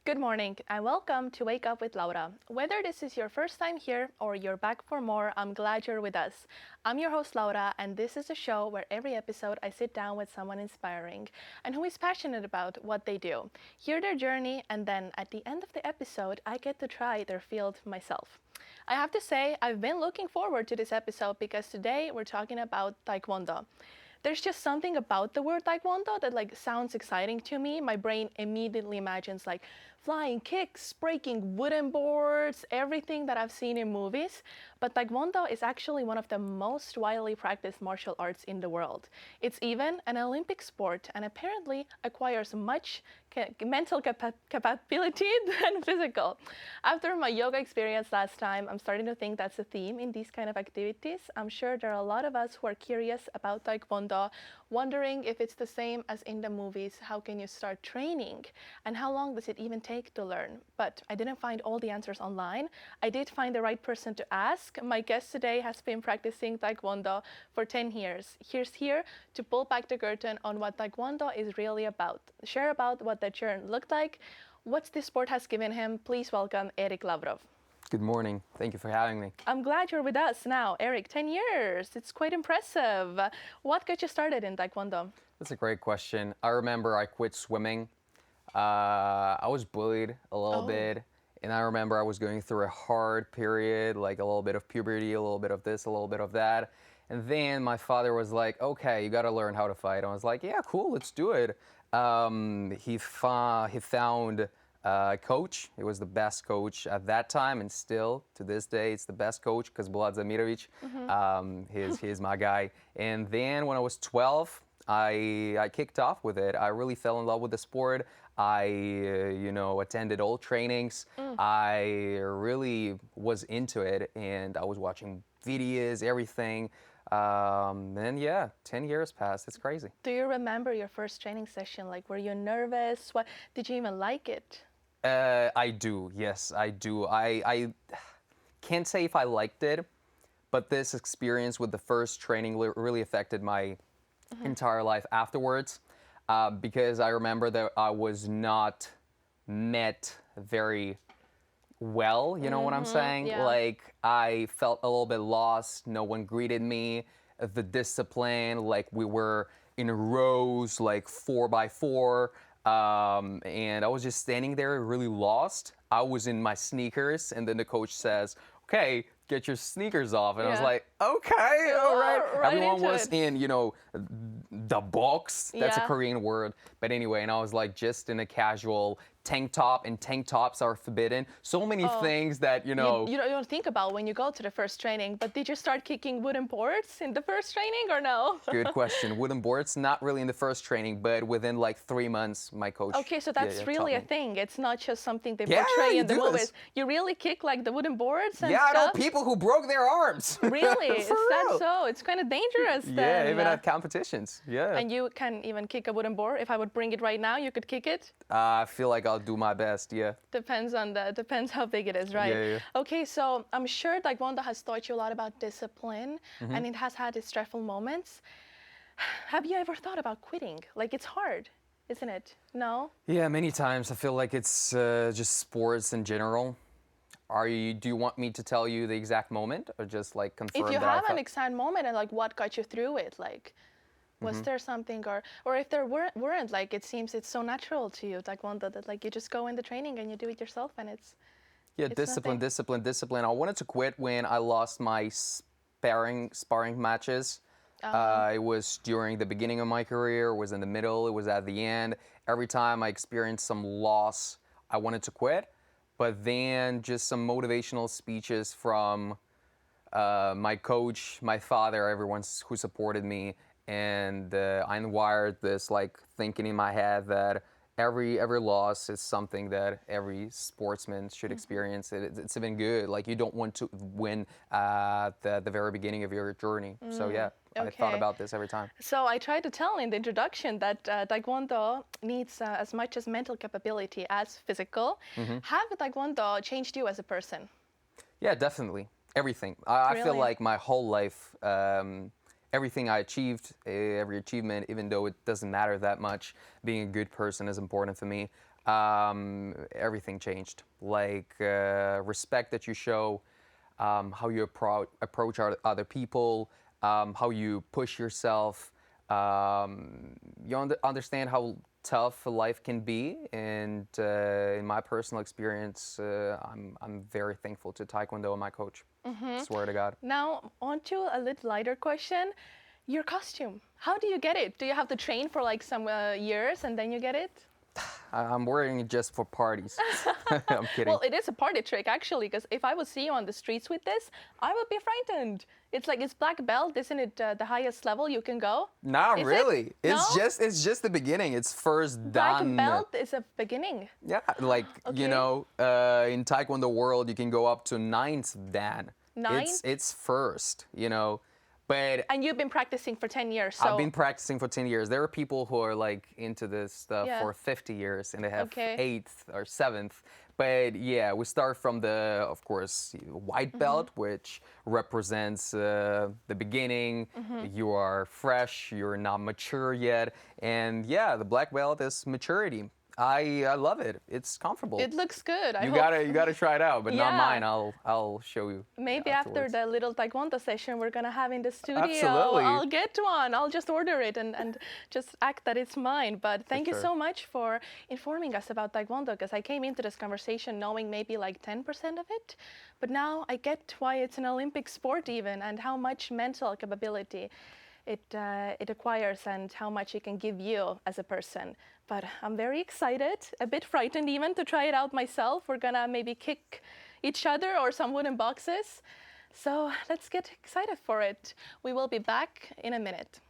Good morning and welcome to Wake Up with Laura. Whether this is your first time here or you're back for more, I'm glad you're with us. I'm your host Laura, and this is a show where every episode I sit down with someone inspiring and who is passionate about what they do, hear their journey, and then at the end of the episode I get to try their field myself. I have to say I've been looking forward to this episode because today we're talking about Taekwondo. There's just something about the word taekwondo that sounds exciting to me. My brain immediately imagines flying kicks, breaking wooden boards, everything that I've seen in movies. But taekwondo is actually one of the most widely practiced martial arts in the world. It's even an Olympic sport and apparently acquires much mental capability than physical. After my yoga experience last time, I'm starting to think that's a theme in these kind of activities. I'm sure there are a lot of us who are curious about taekwondo, wondering if it's the same as in the movies. How can you start training? And how long does it even take to learn? But I didn't find all the answers online. I did find the right person to ask. My guest today has been practicing taekwondo for 10 years. He's here to pull back the curtain on what taekwondo is really about, share about what the journey looked like, what this sport has given him. Please welcome Eric Lavrov. Good morning. Thank you for having me. I'm glad you're with us now. Eric, 10 years. It's quite impressive. What got you started in taekwondo? That's a great question. I remember I quit swimming. I was bullied a little bit. And I remember I was going through a hard period, like a little bit of puberty, a little bit of this, a little bit of that. And then my father was like, okay, you got to learn how to fight. I was like, yeah, cool, let's do it. He found a coach. He was the best coach at that time, and still to this day, it's the best coach because Bulat Zamirovic, he's my guy. And then when I was 12, I kicked off with it. I really fell in love with the sport. I, attended all trainings. I really was into it, and I was watching videos, everything. And yeah, 10 years passed. It's crazy. Do you remember your first training session? Were you nervous? What did you even like it? I do. Yes, I do. I can't say if I liked it, but this experience with the first training really affected my entire life afterwards, because I remember that I was not met very well, you know what I'm saying? Yeah. I felt a little bit lost. No one greeted me. The discipline, we were in rows, 4x4. And I was just standing there really lost. I was in my sneakers, and then the coach says, okay, get your sneakers off. And I was like, okay, all right. Everyone was in, the box. That's a Korean word. But anyway, and I was just in a casual tank top, and tank tops are forbidden. So many things that, You don't think about when you go to the first training, but did you start kicking wooden boards in the first training or no? Good question. Wooden boards, not really in the first training, but within 3 months, my coach. Okay, so that's really a thing. It's not just something they Yeah, portray you in the do movies. this. You really kick the wooden boards and Yeah, I know stuff? people who broke their arms. Really? Is that real. so? It's kind of dangerous Yeah, then. even at competitions. Yeah. And you can even kick a wooden board. If I would bring it right now, you could kick it? I feel like I'll do my best, yeah. Depends how big it is, right? Yeah. Okay, so I'm sure taekwondo has taught you a lot about discipline, and it has had its stressful moments. Have you ever thought about quitting? It's hard, isn't it? No? Yeah, many times. I feel like it's just sports in general. Do you want me to tell you the exact moment, or just confirm If you that I have an felt- exact moment and what got you through it, was there something, or if there weren't, it seems it's so natural to you, taekwondo, that you just go in the training and you do it yourself, and it's Yeah, nothing. discipline. I wanted to quit when I lost my sparring matches. It was during the beginning of my career, it was in the middle, it was at the end. Every time I experienced some loss, I wanted to quit. But then just some motivational speeches from my coach, my father, everyone who supported me. And I wired this thinking in my head that every loss is something that every sportsman should experience. It's even good. You don't want to win at the very beginning of your journey. So yeah, I thought Okay. about this every time. So I tried to tell in the introduction that taekwondo needs as much as mental capability as physical. Have taekwondo changed you as a person? Yeah, definitely. Everything. I feel Really? like my whole life everything I achieved, every achievement, even though it doesn't matter that much, being a good person is important for me. Everything changed. Like respect that you show, how you approach other people, how you push yourself. You understand how tough life can be, and in my personal experience, I'm very thankful to Taekwondo and my coach. Swear to God. Now, on to a little lighter question. Your costume, how do you get it? Do you have to train for like some years and then you get it? I'm wearing it just for parties. I'm kidding. Well, it is a party trick actually, because if I would see you on the streets with this, I would be frightened. It's like, it's black belt, isn't it the highest level you can go? Not Is really. it? It's No? just the beginning. It's first Black dan. belt is a beginning. Yeah, like you Okay. know, in Taekwondo world, you can go up to ninth dan. Ninth? It's first, you know, but And you've been practicing for 10 years, so. I've been practicing for 10 years. There are people who are like into this stuff Yeah. for 50 years and they have Okay. 8th or 7th. But yeah, we start from the, of course, white Mm-hmm. belt, which represents the beginning. Mm-hmm. You are fresh, you're not mature yet. And yeah, the black belt is maturity. I love it. It's comfortable. It looks good. I You hope. gotta try it out, but not Yeah. mine. I'll show you. Maybe after afterwards. the little Taekwondo session we're gonna have in the studio, Absolutely. I'll get one. I'll just order it and just act that it's mine. But thank you sure. so much for informing us about Taekwondo, because I came into this conversation knowing maybe like 10% of it, but now I get why it's an Olympic sport even, and how much mental capability it acquires and how much it can give you as a person. But I'm very excited, a bit frightened even, to try it out myself. We're gonna maybe kick each other or some wooden boxes. So let's get excited for it. We will be back in a minute.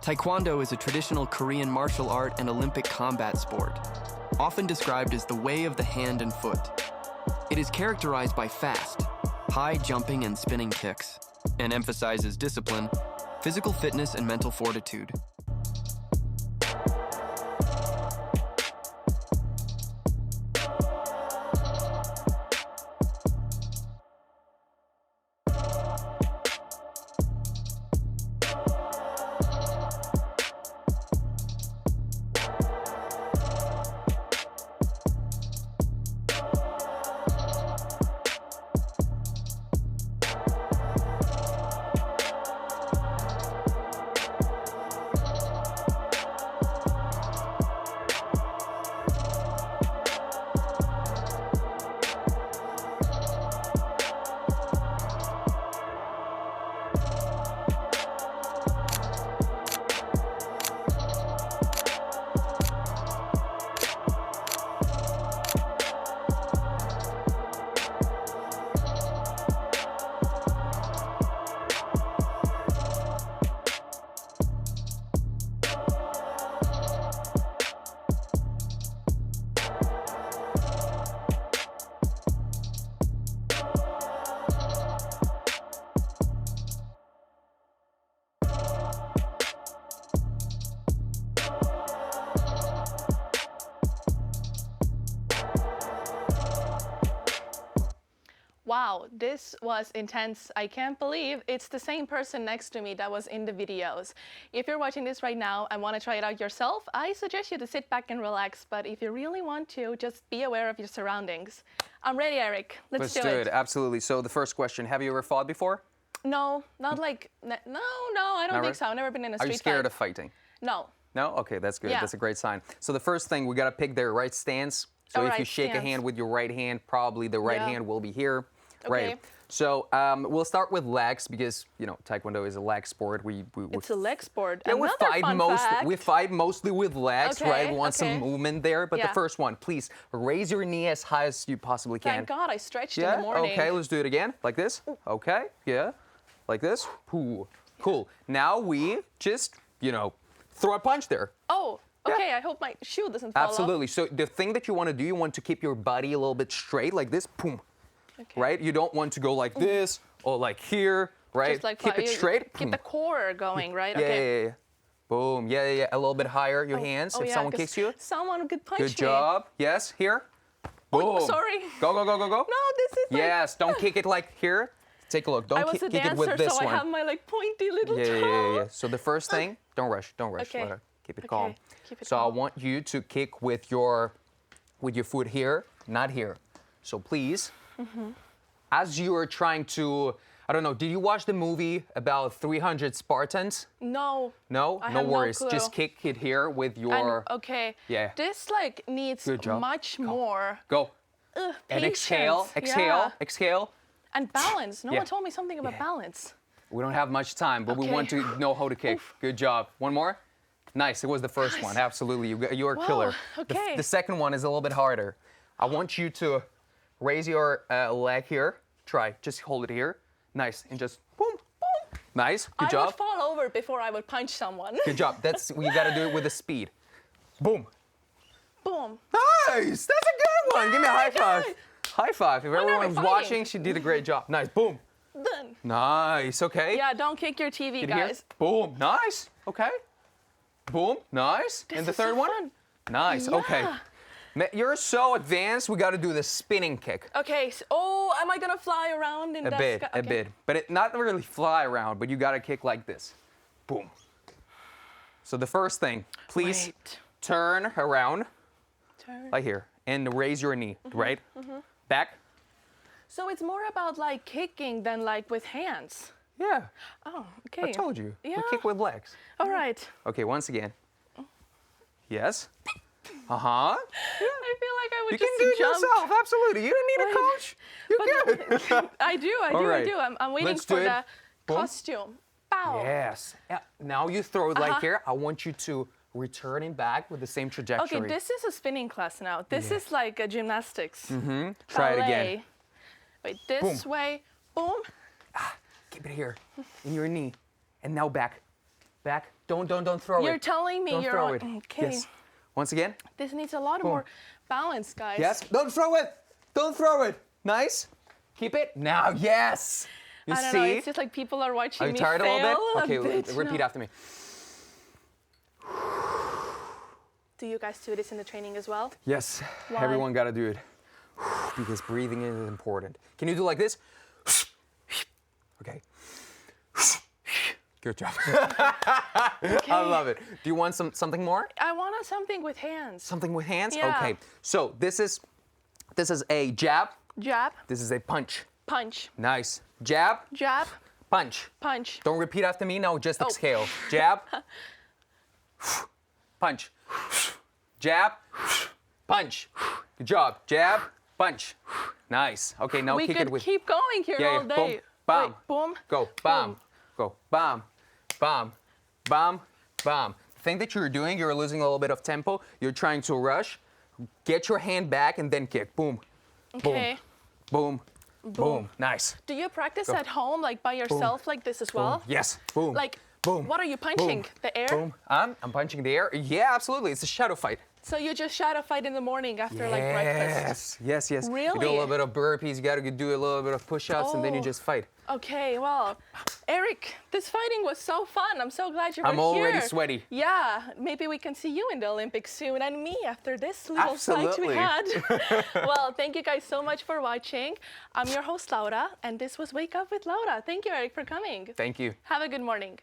Taekwondo is a traditional Korean martial art and Olympic combat sport, often described as the way of the hand and foot. It is characterized by fast, high jumping and spinning kicks, and emphasizes discipline, physical fitness, and mental fortitude. Wow, this was intense. I can't believe it's the same person next to me that was in the videos. If you're watching this right now and want to try it out yourself, I suggest you to sit back and relax. But if you really want to, just be aware of your surroundings. I'm ready, Eric. Let's do it. Absolutely. So the first question: have you ever fought before? No, not like, no, I don't Never? think so. I've never been in a Are street you scared fight. of fighting? No. No? Okay, that's good. Yeah. That's a great sign. So the first thing, we got to pick their right stance. So A if you right shake a stance. hand with your right hand, probably the right Yeah. hand will be here. Okay. Right. So we'll start with legs because, you know, Taekwondo is a leg sport. It's a leg sport. Yeah, Another fun fact. we fight mostly with legs, Okay, right? We want okay. some movement there. But Yeah. the first one, please raise your knee as high as you possibly can. Thank God I stretched Yeah. in the morning. Okay, let's do it again. Like this. Okay. Yeah. Like this. Ooh. Cool. Now we just, you know, throw a punch there. Oh, Okay, I hope my shoe doesn't fall off. Absolutely. So the thing that you want to do, you want to keep your body a little bit straight like this, boom, Okay. right? You don't want to go like this or like here, right? Just like keep it straight. Keep the core going, right? Yeah, Okay. yeah. Boom. Yeah. A little bit higher, your hands, if yeah, someone 'cause kicks you. Someone could punch Good me. job. Yes, here. Boom. Oh, sorry. Go. No, this is like... Yes, don't kick it like here. Take a look. I Don't was a kick it with dancer, this so one. I have my like pointy little Yeah. toe. So the first thing, don't rush. Okay. Laura. Keep it Okay, calm. keep it So I calm. want you to kick with your foot here, not here. So please, as you are trying to, I don't know, did you watch the movie about 300 Spartans? No. No? I No have no worries. clue. Just kick it here with your, And, okay. Yeah. This like needs Good job. much more. go. And exhale, patience. exhale, Yeah. exhale. And balance. No Yeah. one told me something about balance. We don't have much time, but we Okay. want to know how to kick. Good job. One more. Nice. It was the first one. Absolutely. You're a Wow, killer. okay. The second one is a little bit harder. I want you to raise your leg here. Try. Just hold it here. Nice. And just boom, boom. Nice. Good I job. would fall over before I would punch someone. Good job. That's you got to do it with the speed. Boom. Boom. Nice. That's a good one. Give me a high five. good. High five. If are everyone we was fighting? watching, she did a great job. Nice. Boom. Done. Nice. Okay. Yeah, don't kick your TV, Get here. guys. Boom. Nice. Okay. Boom. Nice. This And the is third so one? fun. Nice. Okay. Yeah. You're so advanced. We got to do the spinning kick. Okay. Oh, am I gonna fly around in A the bit. sky? A Okay. bit. But it not really fly around, but you got to kick like this. Boom. So the first thing, please Wait. turn around Turn. like here and raise your knee, right? Back. So it's more about like kicking than like with hands. Yeah. Oh, okay. I told you. Yeah. We kick with legs. All right. Okay, once again. Yes. Uh-huh. I feel like I would You just can do it jump. yourself. Absolutely. You don't need a Like- coach. You're good. I do. All right. I'm waiting Let's for do it. the Boom. costume. Bow. Yes. Yeah. Now you throw it like Uh-huh. here. I want you to return it back with the same trajectory. Okay, this is a spinning class now. This is like a gymnastics. Try it again. Ballet. Wait, this Boom. way. Boom. Keep it here, in your knee, and now back, back. Don't throw it. You're telling me Don't you're throw on. it. Okay. Yes. Once again. This needs a lot more balance, guys. Yes. Don't throw it. Don't throw it. Nice. Keep it. Now, yes. You I don't see? know. It's just like people are watching Are you me tired a fail little bit? Okay, bit, repeat no. after me. Do you guys do this in the training as well? Yes. Why? Everyone got to do it because breathing is important. Can you do like this? Okay. Good job. I love it. Do you want something more? I want something with hands. Something with hands? Yeah. Okay. So this is a jab. Jab, This is a punch. punch, Nice. Jab, jab, punch. punch. Don't repeat after me. No, just Oh. exhale. Jab, punch. Jab, punch. Good job. Jab, punch. Nice. Okay, now We kick could it with. keep going here all Boom, day. bam. Wait, boom. Go. Bam. Go. Bam. Bam. Bam. Bam. The thing that you're doing, you're losing a little bit of tempo. You're trying to rush. Get your hand back and then kick. Boom. Okay. Boom. Boom. Nice. Do you practice at home, like by yourself, like this as well? Yes. Boom. Like, boom. what are you punching? Boom. The air? Boom. I'm punching the air. Yeah, absolutely. It's a shadow fight. So you just shadow fight in the morning after like breakfast? Yes. You do a Really? little bit of burpees. You got to do a little bit of push-ups, and then you Oh. just fight. Okay, well, Eric, this fighting was so fun. I'm so glad you were I'm here. already sweaty. Yeah, maybe we can see you in the Olympics soon, and me after this little fight we Absolutely. had. Well, thank you guys so much for watching. I'm your host, Laura, and this was Wake Up with Laura. Thank you, Eric, for coming. Thank you. Have a good morning.